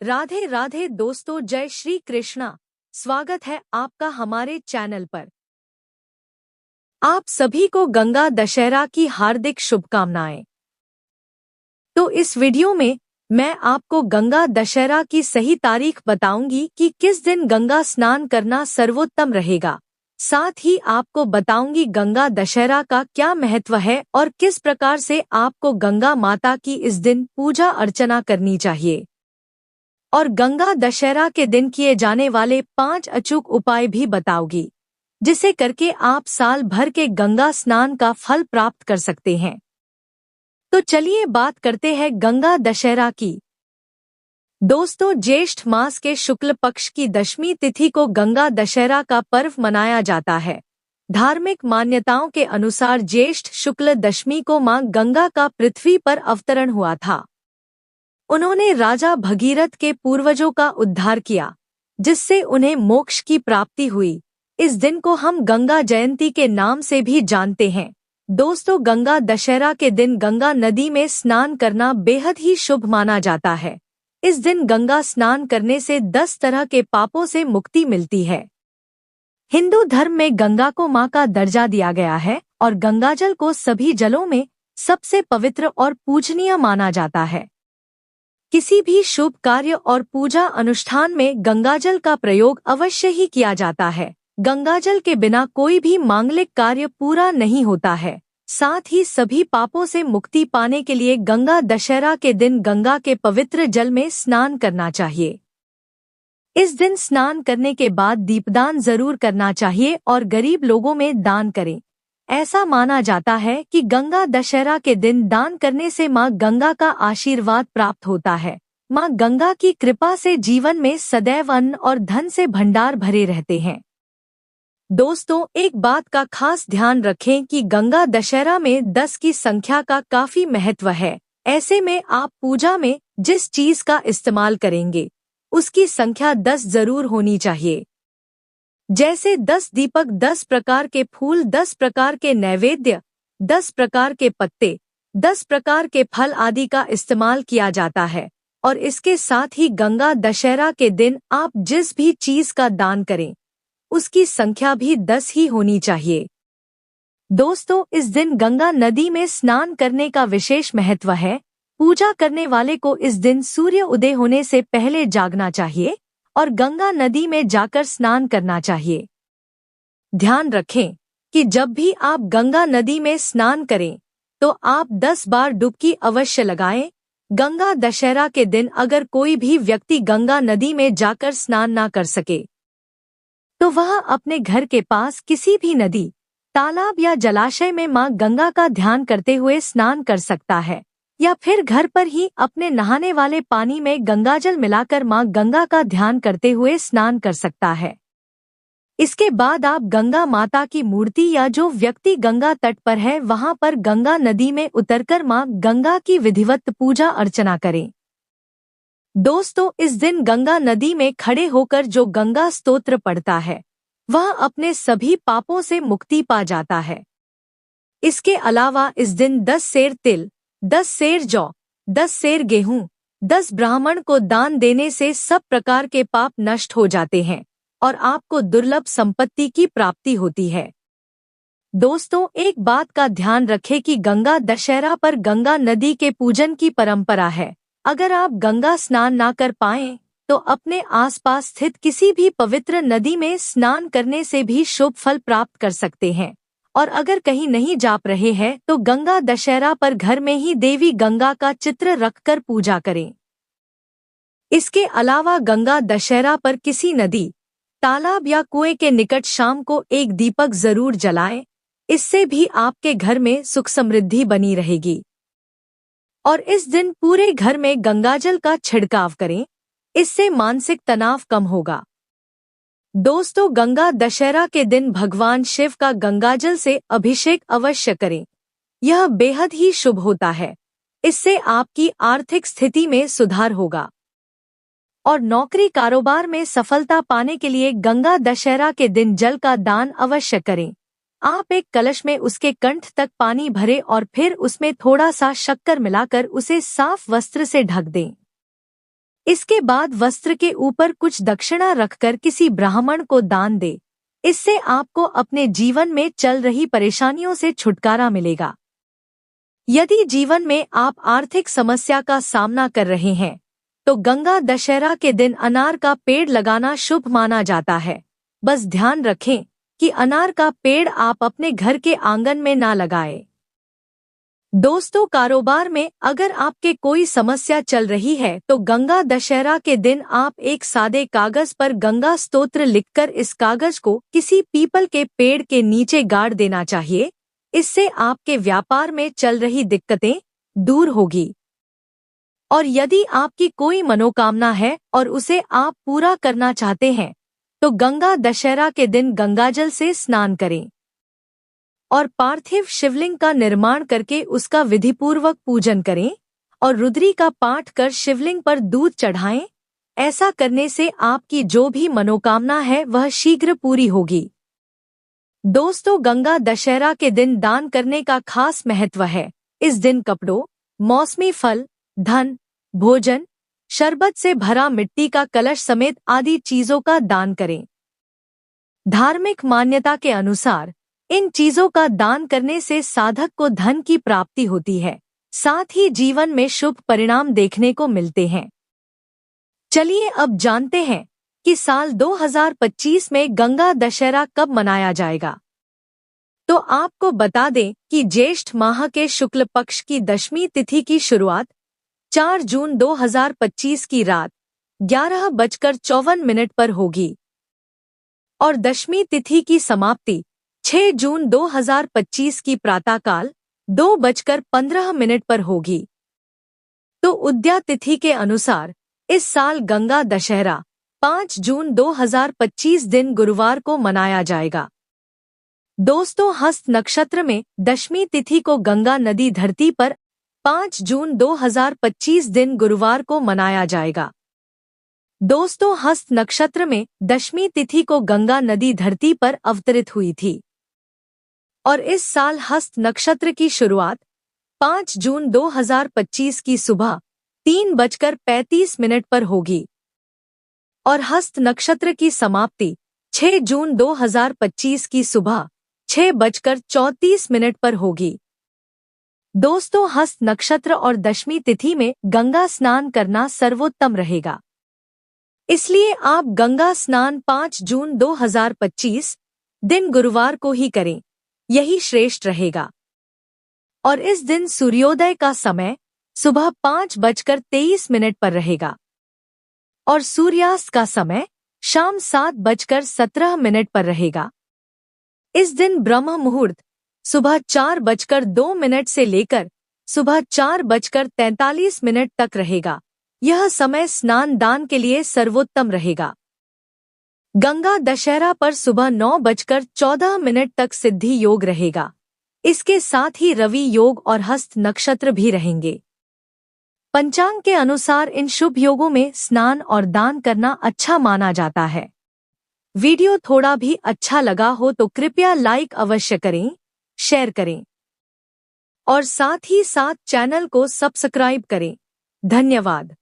राधे राधे दोस्तों, जय श्री कृष्णा। स्वागत है आपका हमारे चैनल पर। आप सभी को गंगा दशहरा की हार्दिक शुभकामनाएं। तो इस वीडियो में मैं आपको गंगा दशहरा की सही तारीख बताऊंगी कि किस दिन गंगा स्नान करना सर्वोत्तम रहेगा। साथ ही आपको बताऊंगी गंगा दशहरा का क्या महत्व है और किस प्रकार से आपको गंगा माता की इस दिन पूजा अर्चना करनी चाहिए। और गंगा दशहरा के दिन किए जाने वाले 5 अचूक उपाय भी बताऊंगी, जिसे करके आप साल भर के गंगा स्नान का फल प्राप्त कर सकते हैं। तो चलिए बात करते हैं गंगा दशहरा की। दोस्तों, ज्येष्ठ मास के शुक्ल पक्ष की दशमी तिथि को गंगा दशहरा का पर्व मनाया जाता है। धार्मिक मान्यताओं के अनुसार ज्येष्ठ शुक्ल दशमी को मां गंगा का पृथ्वी पर अवतरण हुआ था। उन्होंने राजा भगीरथ के पूर्वजों का उद्धार किया, जिससे उन्हें मोक्ष की प्राप्ति हुई। इस दिन को हम गंगा जयंती के नाम से भी जानते हैं। दोस्तों, गंगा दशहरा के दिन गंगा नदी में स्नान करना बेहद ही शुभ माना जाता है। इस दिन गंगा स्नान करने से 10 तरह के पापों से मुक्ति मिलती है। हिंदू धर्म में गंगा को मां का दर्जा दिया गया है और गंगाजल को सभी जलों में सबसे पवित्र और पूजनीय माना जाता है। किसी भी शुभ कार्य और पूजा अनुष्ठान में गंगाजल का प्रयोग अवश्य ही किया जाता है। गंगाजल के बिना कोई भी मांगलिक कार्य पूरा नहीं होता है। साथ ही सभी पापों से मुक्ति पाने के लिए गंगा दशहरा के दिन गंगा के पवित्र जल में स्नान करना चाहिए। इस दिन स्नान करने के बाद दीपदान जरूर करना चाहिए और गरीब लोगों में दान करें। ऐसा माना जाता है कि गंगा दशहरा के दिन दान करने से मां गंगा का आशीर्वाद प्राप्त होता है। मां गंगा की कृपा से जीवन में सदैव अन्न और धन से भंडार भरे रहते हैं। दोस्तों, एक बात का खास ध्यान रखें कि गंगा दशहरा में 10 की संख्या का काफी महत्व है। ऐसे में आप पूजा में जिस चीज का इस्तेमाल करेंगे उसकी संख्या 10 जरूर होनी चाहिए। जैसे 10 दीपक, 10 प्रकार के फूल, 10 प्रकार के नैवेद्य, 10 प्रकार के पत्ते, 10 प्रकार के फल आदि का इस्तेमाल किया जाता है। और इसके साथ ही गंगा दशहरा के दिन आप जिस भी चीज का दान करें उसकी संख्या भी 10 ही होनी चाहिए। दोस्तों, इस दिन गंगा नदी में स्नान करने का विशेष महत्व है। पूजा करने वाले को इस दिन सूर्य उदय होने से पहले जागना चाहिए और गंगा नदी में जाकर स्नान करना चाहिए। ध्यान रखें कि जब भी आप गंगा नदी में स्नान करें तो आप 10 बार डुबकी अवश्य लगाएं। गंगा दशहरा के दिन अगर कोई भी व्यक्ति गंगा नदी में जाकर स्नान ना कर सके तो वह अपने घर के पास किसी भी नदी, तालाब या जलाशय में मां गंगा का ध्यान करते हुए स्नान कर सकता है, या फिर घर पर ही अपने नहाने वाले पानी में गंगाजल मिलाकर मां गंगा का ध्यान करते हुए स्नान कर सकता है। इसके बाद आप गंगा माता की मूर्ति या जो व्यक्ति गंगा तट पर है वहां पर गंगा नदी में उतरकर मां गंगा की विधिवत पूजा अर्चना करें। दोस्तों, इस दिन गंगा नदी में खड़े होकर जो गंगा स्तोत्र पढ़ता है वह अपने सभी पापों से मुक्ति पा जाता है। इसके अलावा इस दिन 10 सेर तिल, 10 सेर जौ, 10 सेर गेहूं, 10 ब्राह्मण को दान देने से सब प्रकार के पाप नष्ट हो जाते हैं और आपको दुर्लभ संपत्ति की प्राप्ति होती है। दोस्तों, एक बात का ध्यान रखें कि गंगा दशहरा पर गंगा नदी के पूजन की परंपरा है। अगर आप गंगा स्नान ना कर पाएं तो अपने आसपास स्थित किसी भी पवित्र नदी में स्नान करने से भी शुभ फल प्राप्त कर सकते हैं। और अगर कहीं नहीं जा रहे हैं तो गंगा दशहरा पर घर में ही देवी गंगा का चित्र रखकर पूजा करें। इसके अलावा गंगा दशहरा पर किसी नदी, तालाब या कुएं के निकट शाम को एक दीपक जरूर जलाएं। इससे भी आपके घर में सुख समृद्धि बनी रहेगी। और इस दिन पूरे घर में गंगाजल का छिड़काव करें, इससे मानसिक तनाव कम होगा। दोस्तों, गंगा दशहरा के दिन भगवान शिव का गंगाजल से अभिषेक अवश्य करें। यह बेहद ही शुभ होता है। इससे आपकी आर्थिक स्थिति में सुधार होगा। और नौकरी कारोबार में सफलता पाने के लिए गंगा दशहरा के दिन जल का दान अवश्य करें। आप एक कलश में उसके कंठ तक पानी भरें और फिर उसमें थोड़ा सा शक्कर मिलाकर उसे साफ वस्त्र से ढक दें। इसके बाद वस्त्र के ऊपर कुछ दक्षिणा रखकर किसी ब्राह्मण को दान दे। इससे आपको अपने जीवन में चल रही परेशानियों से छुटकारा मिलेगा। यदि जीवन में आप आर्थिक समस्या का सामना कर रहे हैं तो गंगा दशहरा के दिन अनार का पेड़ लगाना शुभ माना जाता है। बस ध्यान रखें कि अनार का पेड़ आप अपने घर के आंगन में ना लगाएं। दोस्तों, कारोबार में अगर आपके कोई समस्या चल रही है तो गंगा दशहरा के दिन आप एक सादे कागज पर गंगा स्तोत्र लिखकर इस कागज को किसी पीपल के पेड़ के नीचे गाड़ देना चाहिए। इससे आपके व्यापार में चल रही दिक्कतें दूर होगी। और यदि आपकी कोई मनोकामना है और उसे आप पूरा करना चाहते हैं तो गंगा दशहरा के दिन गंगाजल से स्नान करें और पार्थिव शिवलिंग का निर्माण करके उसका विधिपूर्वक पूजन करें और रुद्री का पाठ कर शिवलिंग पर दूध चढ़ाएं। ऐसा करने से आपकी जो भी मनोकामना है वह शीघ्र पूरी होगी। दोस्तों, गंगा दशहरा के दिन दान करने का खास महत्व है। इस दिन कपड़ों, मौसमी फल, धन, भोजन, शरबत से भरा मिट्टी का कलश समेत आदि चीजों का दान करें। धार्मिक मान्यता के अनुसार इन चीजों का दान करने से साधक को धन की प्राप्ति होती है, साथ ही जीवन में शुभ परिणाम देखने को मिलते हैं। चलिए अब जानते हैं कि साल 2025 में गंगा दशहरा कब मनाया जाएगा। तो आपको बता दें कि ज्येष्ठ माह के शुक्ल पक्ष की दशमी तिथि की शुरुआत 4 जून 2025 की रात 11:54 पर होगी और दशमी तिथि की समाप्ति 6 जून 2025 की प्रातःकाल 2:15 पर होगी। तो उदया तिथि के अनुसार इस साल गंगा दशहरा 5 जून 2025 दिन गुरुवार को मनाया जाएगा। दोस्तों, हस्त नक्षत्र में दशमी तिथि को गंगा नदी धरती पर 5 जून 2025 दिन गुरुवार को मनाया जाएगा। दोस्तों, हस्त नक्षत्र में दशमी तिथि को गंगा नदी धरती पर अवतरित हुई थी और इस साल हस्त नक्षत्र की शुरुआत 5 जून 2025 की सुबह 3:35 पर होगी और हस्त नक्षत्र की समाप्ति 6 जून 2025 की सुबह 6:34 पर होगी। दोस्तों, हस्त नक्षत्र और दशमी तिथि में गंगा स्नान करना सर्वोत्तम रहेगा। इसलिए आप गंगा स्नान 5 जून 2025 दिन गुरुवार को ही करें, यही श्रेष्ठ रहेगा। और इस दिन सूर्योदय का समय सुबह 5:23 पर रहेगा और सूर्यास्त का समय शाम 7:17 पर रहेगा। इस दिन ब्रह्म मुहूर्त सुबह 4:02 से लेकर सुबह 4:43 तक रहेगा। यह समय स्नान दान के लिए सर्वोत्तम रहेगा। गंगा दशहरा पर सुबह 9:14 तक सिद्धि योग रहेगा। इसके साथ ही रवि योग और हस्त नक्षत्र भी रहेंगे। पंचांग के अनुसार इन शुभ योगों में स्नान और दान करना अच्छा माना जाता है। वीडियो थोड़ा भी अच्छा लगा हो तो कृपया लाइक अवश्य करें, शेयर करें और साथ ही साथ चैनल को सब्सक्राइब करें। धन्यवाद।